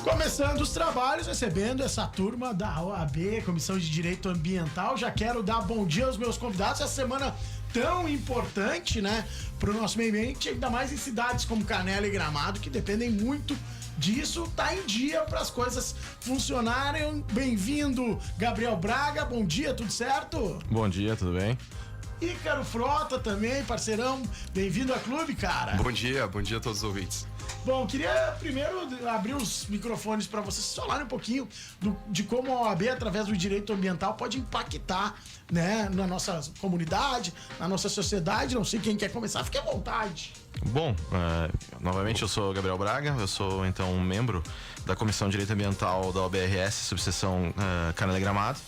Começando os trabalhos, recebendo essa turma da OAB, Comissão de Direito Ambiental. Já quero dar bom dia aos meus convidados. Essa semana tão importante, né, para o nosso meio ambiente, ainda mais em cidades como Canela e Gramado, que dependem muito disso. Tá em dia para as coisas funcionarem. Bem-vindo, Gabriel Braga. Bom dia, tudo certo? Bom dia, tudo bem? Ícaro Frota também, parceirão. Bem-vindo ao clube, cara. Bom dia a todos os ouvintes. Bom, queria primeiro abrir os microfones para vocês falarem um pouquinho de como a OAB, através do direito ambiental, pode impactar, né, na nossa comunidade, na nossa sociedade. Não sei quem quer começar, fique à vontade. Bom, novamente eu sou Gabriel Braga, eu sou então um membro da Comissão de Direito Ambiental da OBRS, subseção Canela e Gramado.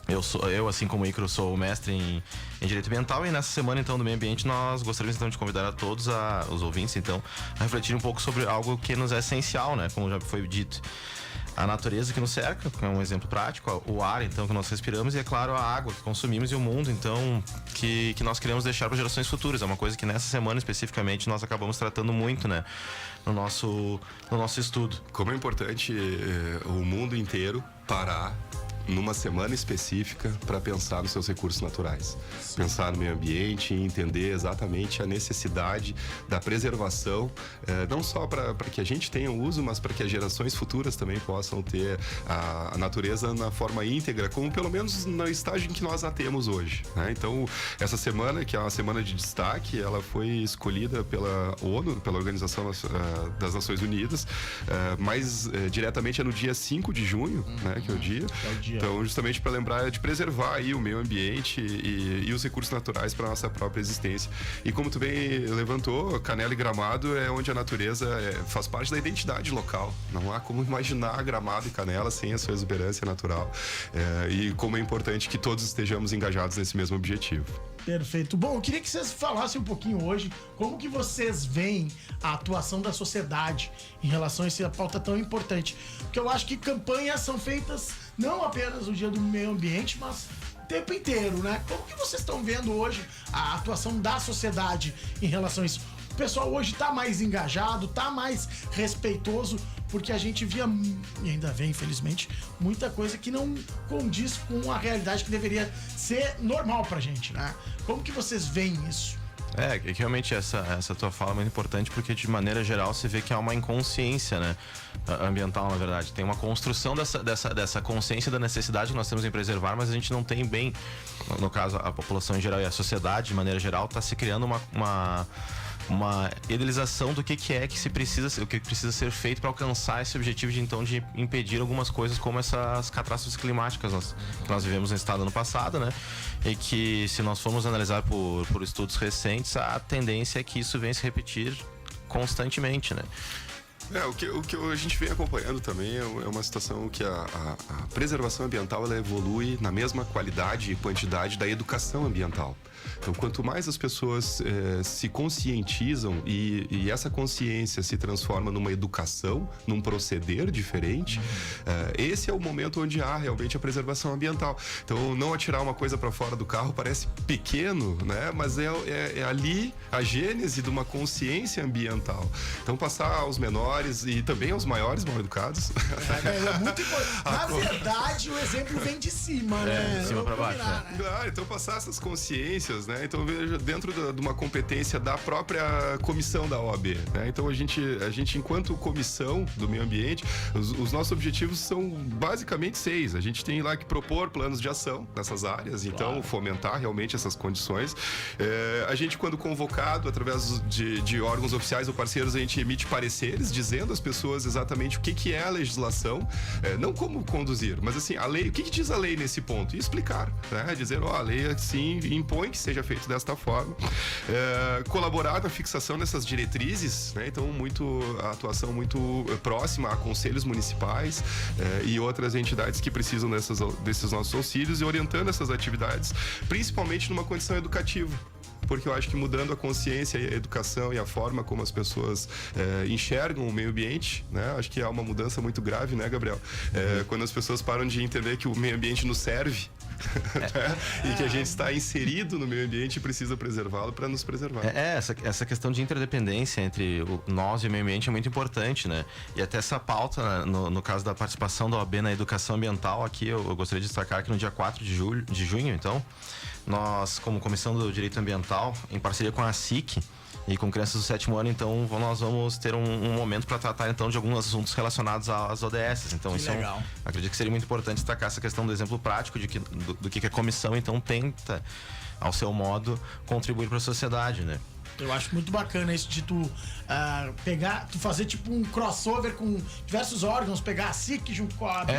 Eu, assim como o Ícaro, sou mestre em Direito Ambiental, e nessa semana, então, do meio ambiente, nós gostaríamos, então, de convidar a todos, os ouvintes, então, a refletir um pouco sobre algo que nos é essencial, né, como já foi dito. A natureza que nos cerca, que é um exemplo prático, o ar, então, que nós respiramos, e, é claro, a água que consumimos, e o mundo, então, que nós queremos deixar para gerações futuras. É uma coisa que nessa semana, especificamente, nós acabamos tratando muito, né, no nosso estudo. Como é importante o mundo inteiro parar numa semana específica para pensar nos seus recursos naturais. Sim. Pensar no meio ambiente e entender exatamente a necessidade da preservação, não só para que a gente tenha uso, mas para que as gerações futuras também possam ter a natureza na forma íntegra, como pelo menos no estágio em que nós a temos hoje, né? Então, essa semana, que é uma semana de destaque, ela foi escolhida pela ONU, pela Organização das Nações Unidas, mais diretamente é no dia 5 de junho, né, que é o dia. Então, justamente para lembrar de preservar aí o meio ambiente e os recursos naturais para nossa própria existência. E como tu bem levantou, Canela e Gramado é onde a natureza faz parte da identidade local. Não há como imaginar Gramado e Canela sem a sua exuberância natural. E como é importante que todos estejamos engajados nesse mesmo objetivo. Perfeito. Bom, eu queria que vocês falassem um pouquinho hoje como que vocês veem a atuação da sociedade em relação a essa pauta tão importante. Porque eu acho que campanhas são feitas não apenas no dia do meio ambiente, mas o tempo inteiro, né? Como que vocês estão vendo hoje a atuação da sociedade em relação a isso? O pessoal hoje tá mais engajado, tá mais respeitoso, porque a gente via, e ainda vê, infelizmente, muita coisa que não condiz com a realidade que deveria ser normal pra gente, né? Como que vocês veem isso? Que realmente essa tua fala é muito importante, porque de maneira geral se vê que há uma inconsciência, né, ambiental, na verdade. Tem uma construção dessa consciência da necessidade que nós temos em preservar, mas a gente não tem bem, no caso a população em geral e a sociedade de maneira geral, está se criando uma idealização do que precisa ser feito para alcançar esse objetivo de impedir algumas coisas, como essas catástrofes climáticas que nós vivemos no estado ano passado, né? E que, se nós formos analisar por estudos recentes, a tendência é que isso venha se repetir constantemente, né? O que a gente vem acompanhando também é uma situação que a preservação ambiental ela evolui na mesma qualidade e quantidade da educação ambiental. Então, quanto mais as pessoas se conscientizam e essa consciência se transforma numa educação, num proceder diferente, esse é o momento onde há realmente a preservação ambiental. Então, não atirar uma coisa para fora do carro parece pequeno, né? Mas é ali a gênese de uma consciência ambiental. Então, passar aos menores e também aos maiores mal educados. É muito importante. Na verdade, o exemplo vem de cima, né? De cima para baixo. Né? Claro, então passar essas consciências, né? Então, veja, dentro de uma competência da própria comissão da OAB, né? Então, a gente enquanto comissão do meio ambiente, os nossos objetivos são basicamente 6. A gente tem lá que propor planos de ação nessas áreas, então, claro, fomentar realmente essas condições. A gente, quando convocado, através de órgãos oficiais ou parceiros, a gente emite pareceres dizendo às pessoas exatamente o que é a legislação, não como conduzir, mas assim, a lei, o que diz a lei nesse ponto? E explicar, né? Dizer, a lei assim impõe que seja feito desta forma. Colaborar na fixação dessas diretrizes, né? Então, a atuação muito próxima a conselhos municipais e outras entidades que precisam desses nossos auxílios, e orientando essas atividades, principalmente numa condição educativa. Porque eu acho que mudando a consciência e a educação e a forma como as pessoas enxergam o meio ambiente, né? Acho que há uma mudança muito grave, né, Gabriel? Quando as pessoas param de entender que o meio ambiente nos serve, E que a gente está inserido no meio ambiente e precisa preservá-lo para nos preservar. Essa questão de interdependência entre nós e o meio ambiente é muito importante, né? E até essa pauta, no caso da participação da OAB na educação ambiental, aqui eu gostaria de destacar que no dia 4 de junho, então, nós, como Comissão do Direito Ambiental, em parceria com a SIC e com crianças do 7º ano, então, nós vamos ter um momento para tratar, então, de alguns assuntos relacionados às ODS. Então, Que isso legal. acredito que seria muito importante destacar essa questão do exemplo prático do que a comissão, então, tenta, ao seu modo, contribuir para a sociedade, né? Eu acho muito bacana isso de tu tu fazer tipo um crossover com diversos órgãos, pegar a SIC junto com a AB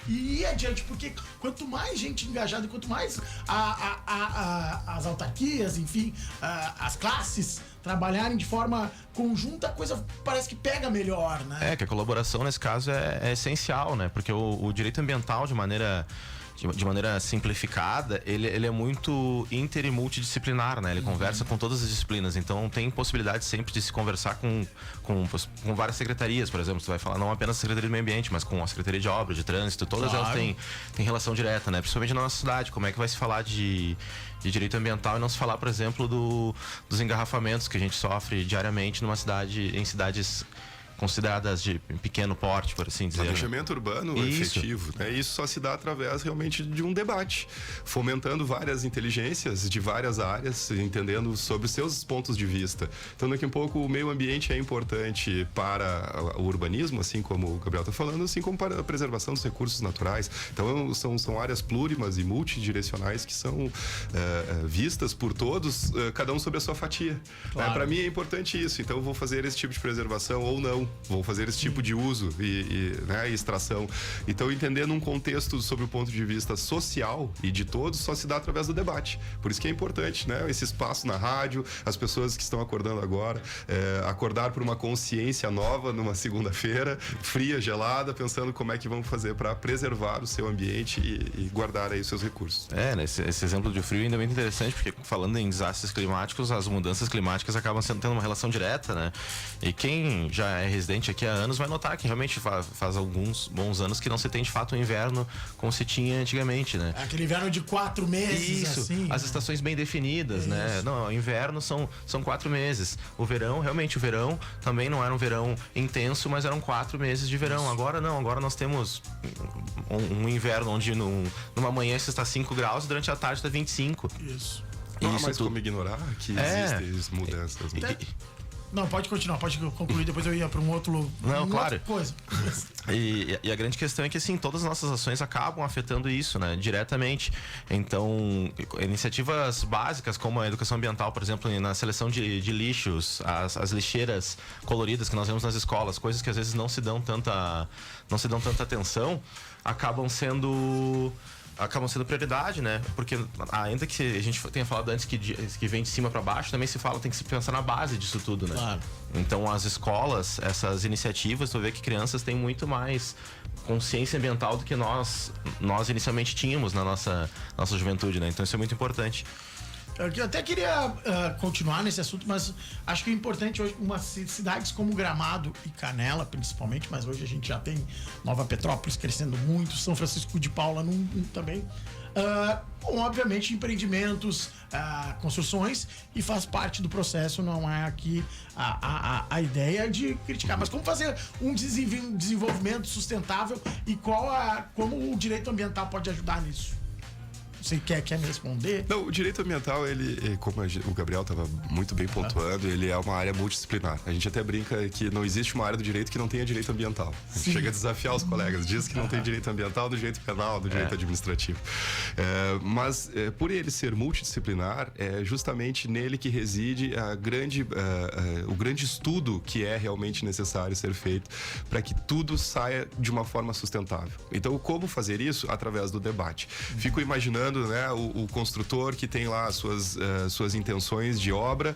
e ir adiante, porque quanto mais gente engajada, quanto mais as autarquias, enfim, as classes trabalharem de forma conjunta, a coisa parece que pega melhor, né? Que a colaboração nesse caso é essencial, né? Porque o direito ambiental, de maneira simplificada, ele é muito inter e multidisciplinar, né? Ele conversa com todas as disciplinas, então tem possibilidade sempre de se conversar com várias secretarias, por exemplo, você vai falar não apenas a Secretaria do Meio Ambiente, mas com a Secretaria de Obras, de Trânsito, todas elas têm relação direta, né? Principalmente na nossa cidade, como é que vai se falar de direito ambiental e não se falar, por exemplo, dos engarrafamentos que a gente sofre diariamente em cidades consideradas de pequeno porte, por assim dizer. Planejamento urbano efetivo, né? Isso só se dá através realmente de um debate, fomentando várias inteligências de várias áreas, entendendo sobre os seus pontos de vista. Então, daqui a pouco, o meio ambiente é importante para o urbanismo, assim como o Gabriel está falando, assim como para a preservação dos recursos naturais. Então, são áreas plurimas e multidirecionais que são vistas por todos, cada um sob a sua fatia. Claro. Para mim é importante isso. Então, eu vou fazer esse tipo de preservação ou não. Vão fazer esse tipo de uso e extração. Então, entendendo um contexto sobre o ponto de vista social e de todos, só se dá através do debate. Por isso que é importante, né? Esse espaço na rádio, as pessoas que estão acordando agora, acordar por uma consciência nova numa segunda-feira, fria, gelada, pensando como é que vamos fazer para preservar o seu ambiente e guardar aí os seus recursos. Né? Esse exemplo de frio ainda é muito interessante, porque falando em desastres climáticos, as mudanças climáticas acabam tendo uma relação direta, né? E quem já é residente aqui há anos vai notar que realmente faz alguns bons anos que não se tem de fato um inverno como se tinha antigamente, né? Aquele inverno de 4 meses, Isso, assim. as estações bem definidas, né? Não, o inverno são 4 meses. O verão também não era um verão intenso, mas eram 4 meses de verão. Isso. Agora não, agora nós temos um inverno onde numa manhã está 5 graus e durante a tarde está 25. Isso. Não, mas como ignorar que existem mudanças, né? Não, pode continuar, pode concluir, depois eu ia para um outro... Claro. Outra coisa. E a grande questão é que, assim, todas as nossas ações acabam afetando isso, né? Diretamente. Então, iniciativas básicas como a educação ambiental, por exemplo, na seleção de lixos, as lixeiras coloridas que nós vemos nas escolas, coisas que às vezes não se dão tanta atenção, acabam sendo prioridade, né? Porque ainda que a gente tenha falado antes que vem de cima para baixo, também se fala, tem que se pensar na base disso tudo, né? Claro. Então as escolas, essas iniciativas, tu vê que crianças têm muito mais consciência ambiental do que nós inicialmente tínhamos na nossa juventude, né? Então isso é muito importante. Eu até queria continuar nesse assunto, mas acho que é importante hoje, umas cidades como Gramado e Canela, principalmente, mas hoje a gente já tem Nova Petrópolis crescendo muito, São Francisco de Paula também. Com, obviamente, empreendimentos, construções, e faz parte do processo, não é aqui a ideia de criticar, mas como fazer um desenvolvimento sustentável e como o direito ambiental pode ajudar nisso? Você quer me responder? Não, o direito ambiental, ele, como o Gabriel estava muito bem pontuando, ele é uma área multidisciplinar. A gente até brinca que não existe uma área do direito que não tenha direito ambiental. A gente chega a desafiar os colegas, diz que não tem direito ambiental do direito penal, do direito administrativo. Mas por ele ser multidisciplinar, é justamente nele que reside o grande estudo que é realmente necessário ser feito para que tudo saia de uma forma sustentável. Então, como fazer isso? Através do debate. Fico imaginando, né, o construtor que tem lá suas intenções de obra,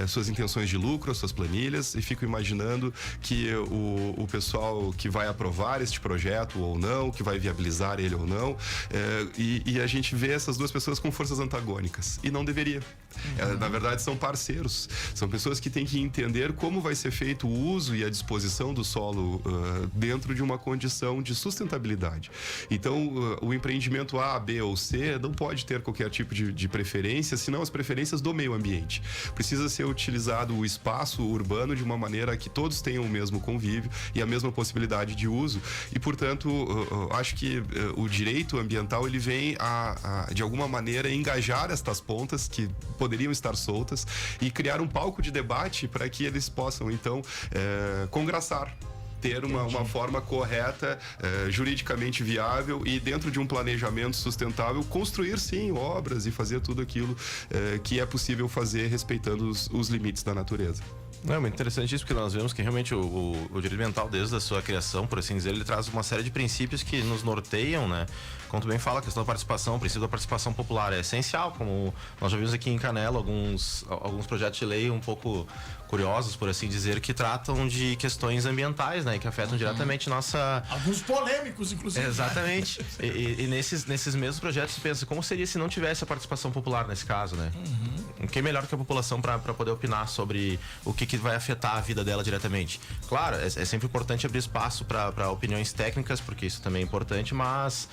suas intenções de lucro, suas planilhas, e fico imaginando que o pessoal que vai aprovar este projeto ou não, que vai viabilizar ele ou não, e a gente vê essas duas pessoas com forças antagônicas, e não deveria. Na verdade, são parceiros. São pessoas que têm que entender como vai ser feito o uso e a disposição do solo dentro de uma condição de sustentabilidade. Então, o empreendimento A, B ou C não pode ter qualquer tipo de preferência, senão as preferências do meio ambiente. Precisa ser utilizado o espaço urbano de uma maneira que todos tenham o mesmo convívio e a mesma possibilidade de uso. E, portanto, acho que o direito ambiental ele vem de alguma maneira, engajar estas pontas que poderiam estar soltas e criar um palco de debate para que eles possam, então, congraçar. Ter uma forma correta, juridicamente viável e dentro de um planejamento sustentável, construir sim obras e fazer tudo aquilo que é possível fazer respeitando os limites da natureza. É muito interessante isso, porque nós vemos que realmente o direito ambiental, desde a sua criação, por assim dizer, ele traz uma série de princípios que nos norteiam, né? Como tu bem fala, a questão da participação, o princípio da participação popular é essencial, como nós já vimos aqui em Canela alguns projetos de lei um pouco curiosos, por assim dizer, que tratam de questões ambientais, né? E que afetam diretamente nossa... Alguns polêmicos, inclusive. Exatamente. E nesses mesmos projetos você pensa, como seria se não tivesse a participação popular nesse caso, né? Quem melhor que a população para poder opinar sobre o que vai afetar a vida dela diretamente? Claro, é sempre importante abrir espaço para opiniões técnicas, porque isso também é importante, mas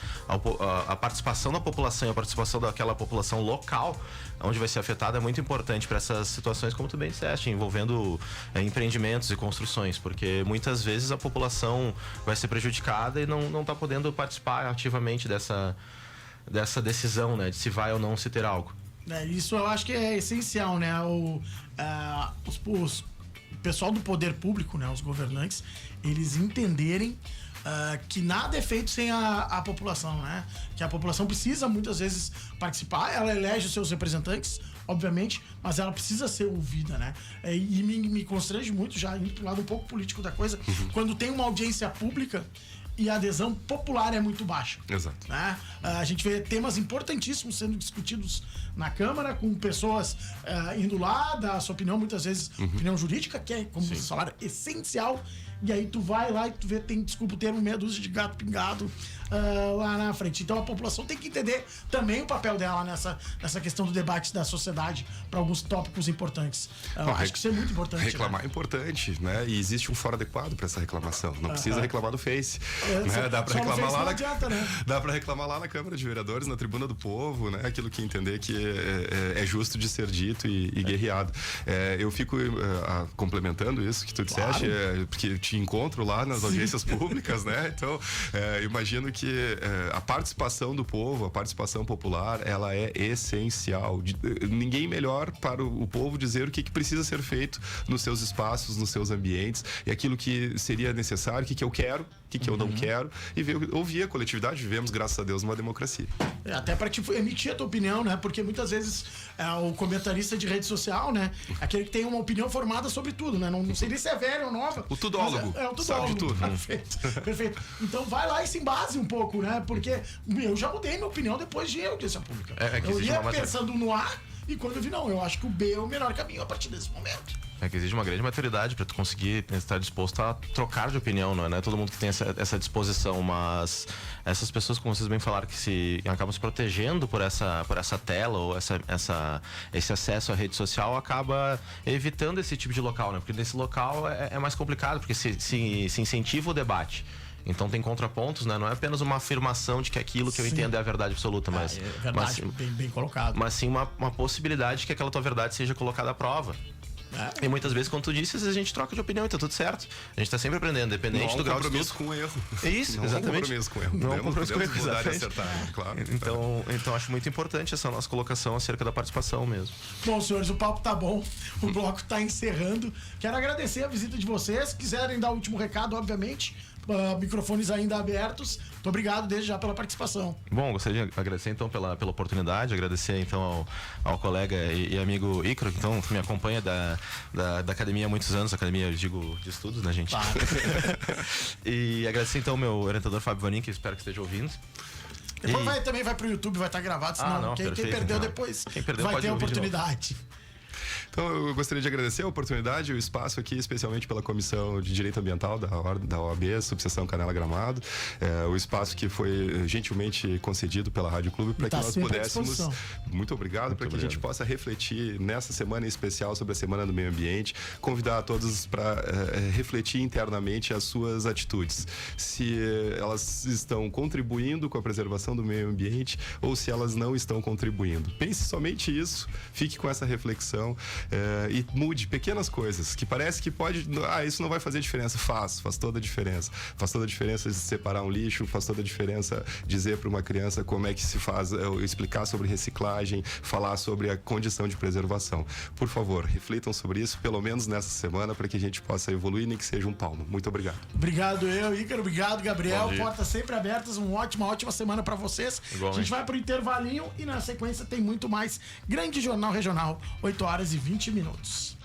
a participação da população e a participação daquela população local, onde vai ser afetada, é muito importante para essas situações, como tu bem disseste, envolvendo empreendimentos e construções, porque muitas vezes a população vai ser prejudicada e não está podendo participar ativamente dessa decisão, né, de se vai ou não se ter algo. Isso eu acho que é essencial, né? O pessoal do poder público, né, os governantes, eles entenderem que nada é feito sem a população, né? Que a população precisa muitas vezes participar, ela elege os seus representantes, obviamente, mas ela precisa ser ouvida, né? E me constrange muito, já indo pro lado um pouco político da coisa, quando tem uma audiência pública e a adesão popular é muito baixa. Exato. Né? A gente vê temas importantíssimos sendo discutidos na Câmara, com pessoas indo lá, dar a sua opinião, muitas vezes opinião jurídica, que é, como vocês falaram, essencial. E aí tu vai lá e tu vê, tem, desculpa o termo, meia dúzia de gato pingado lá na frente. Então a população tem que entender também o papel dela nessa questão do debate da sociedade para alguns tópicos importantes. Acho que isso é muito importante. Reclamar é importante, né? E existe um foro adequado para essa reclamação. Não precisa reclamar no Face. Né? Dá para reclamar lá dá para reclamar lá na Câmara de Vereadores, na Tribuna do Povo, né? Aquilo que entender que é justo de ser dito e guerreado. Eu fico complementando isso que tu disseste, porque te encontro lá nas audiências públicas, né? Então, imagino que a participação do povo, a participação popular, ela é essencial. Ninguém melhor para o povo dizer o que precisa ser feito nos seus espaços, nos seus ambientes, e aquilo que seria necessário, o que eu quero, o que eu não quero, e ouvir a coletividade. Vivemos, graças a Deus, uma democracia. Até para emitir a tua opinião, né? Porque muitas vezes o comentarista de rede social, né? Aquele que tem uma opinião formada sobre tudo, né? Não sei nem se é velho ou nova. O tudólogo. É o tudólogo. Sabe de tudo. Perfeito. Então vai lá e se embase um pouco, né? Porque eu já mudei minha opinião depois de audiência pública. Eu ia pensando no A e quando eu vi, não, eu acho que o B é o melhor caminho a partir desse momento. É que exige uma grande maturidade para tu conseguir estar disposto a trocar de opinião, não é todo mundo que tem essa disposição, mas essas pessoas, como vocês bem falaram, que acabam se protegendo por essa tela ou esse acesso à rede social, acaba evitando esse tipo de local, né? Porque nesse local é mais complicado, porque se incentiva o debate. Então tem contrapontos, né? Não é apenas uma afirmação de que aquilo que eu entendo é a verdade absoluta, mas... É verdade, bem colocado. Mas sim uma possibilidade de que aquela tua verdade seja colocada à prova. E muitas vezes, como tu disse, a gente troca de opinião e tá tudo certo. A gente tá sempre aprendendo, independente do grau de estudo. Com erro. É isso, não exatamente. Não compromisso com erro. Não compromisso com erro, exatamente. Claro. Então acho muito importante essa nossa colocação acerca da participação mesmo. Bom, senhores, o papo tá bom. O bloco tá encerrando. Quero agradecer a visita de vocês. Se quiserem dar o último recado, obviamente, microfones ainda abertos. Muito obrigado desde já pela participação. Bom, gostaria de agradecer então pela oportunidade, agradecer então ao colega e amigo Icaro, então, que me acompanha da academia há muitos anos, academia, eu digo, de estudos, né, gente? Claro. E agradecer então ao meu orientador Fábio Vanin, que eu espero que esteja ouvindo. Depois também vai pro YouTube, vai estar gravado, senão quem perdeu então. depois Quem perdeu vai ter a ouvir oportunidade. Então, eu gostaria de agradecer a oportunidade, o espaço aqui, especialmente pela Comissão de Direito Ambiental da OAB, Subseção Canela Gramado. O espaço que foi gentilmente concedido pela Rádio Clube para que nós pudéssemos... Muito obrigado, para que a gente possa refletir nessa semana em especial sobre a Semana do Meio Ambiente, convidar a todos para refletir internamente as suas atitudes. Se elas estão contribuindo com a preservação do meio ambiente ou se elas não estão contribuindo. Pense somente isso, fique com essa reflexão e mude pequenas coisas que parece que pode... isso não vai fazer diferença. Faz toda a diferença. Faz toda a diferença separar um lixo, faz toda a diferença dizer para uma criança como é que se faz, explicar sobre reciclagem, falar sobre a condição de preservação. Por favor, reflitam sobre isso, pelo menos nessa semana, para que a gente possa evoluir, nem que seja um palmo. Muito obrigado. Obrigado Ícaro, obrigado Gabriel, portas sempre abertas, uma ótima semana para vocês. Igualmente. A gente vai pro intervalinho e na sequência tem muito mais. Grande Jornal Regional, 8 horas e 20 minutos.